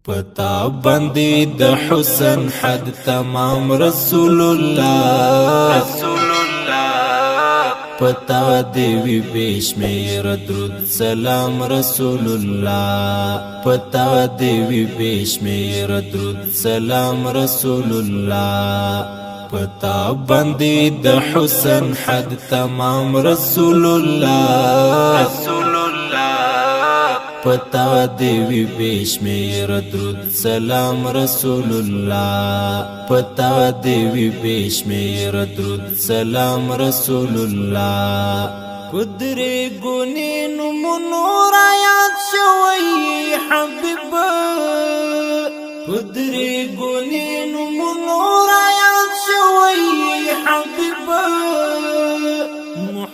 پتا باندې د حسن حد تمام رسول الله پتا دیوی بشمیر درود سلام رسول الله پتا دیوی بشمیر درود سلام رسول الله پتا باندې د حسن حد تمام رسول الله پتا دیوی بشمیر درود سلام رسول الله پتا دیوی بشمیر درود سلام رسول الله قدرې ګونې نومونو رايات شوی حبیب قدرې ګونې نومونو رايات شوی حبیب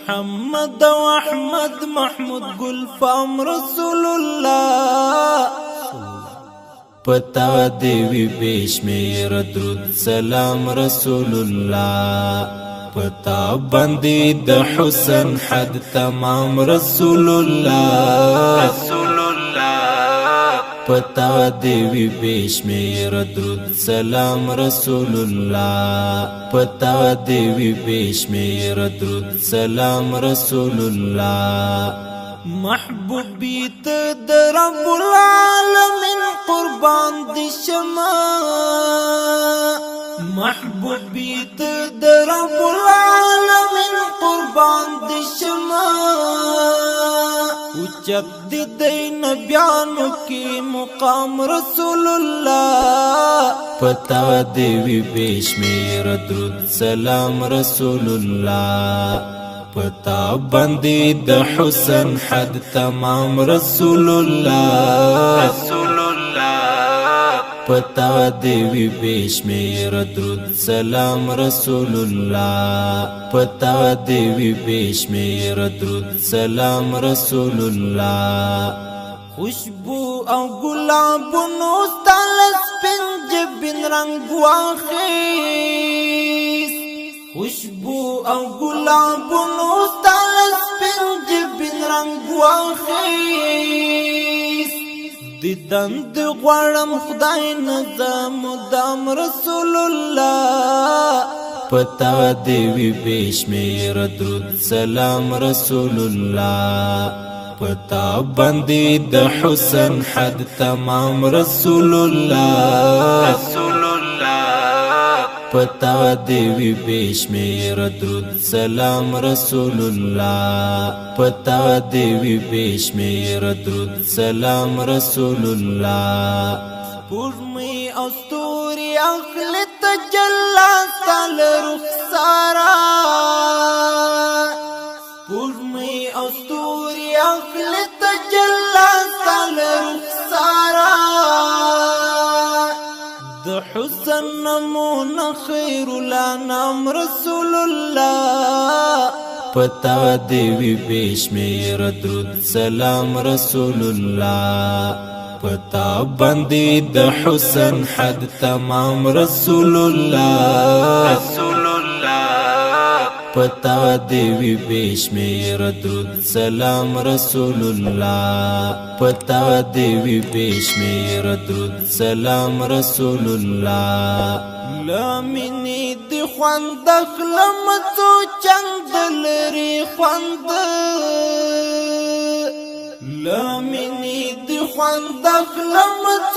محمد و احمد محمود گلفام رسول الله پتا دیوی بشمیر درود سلام رسول الله پتا باندې د حسن حد تمام رسول الله پتا دیوی بشمیر درود سلام رسول الله پتا دیوی بشمیر درود سلام رسول الله محبوبیت د رب العالمین قربان دی شما محبوبیت د رب العالمین قربان دی شما اوچت دی نبیانو کی مقام رسول الله پتا دیوی بشمیر درود سلام رسول الله پتا باندې د حسن حد تمام رسول الله پتا دیوی بشمیر درود سلام رسول الله پتا دیوی بشمیر درود سلام رسول الله خوشبو او گلابونو ستالس پنج بن رنگ واخیس خوشبو او گلابونو ستالس پنج بن رنگ واخیس دیدن دی غوارم خدای نظام دام رسول الله پتا دیوی بشمیر درود سلام رسول الله پتا باندې د حسن حد تمام رسول الله پتا دیوی بشمیر درود سلام رسول الله پتا دیوی بشمیر درود سلام رسول الله پرمی استوری اخل تجلا سال رخسارا پرمی استوری اخل تجلا سال رخسارا د حسن نمون خیر الانام رسول الله پتا دیوی بشمیر درود سلام رسول الله پتا باندې د حسن حد تمام رسول الله پتا دیوی بشمیر درود سلام رسول الله پتا دیوی بشمیر درود سلام رسول الله لامنی دی خوند خلمتو چند لري خوند لامنی دی خوند خلمتو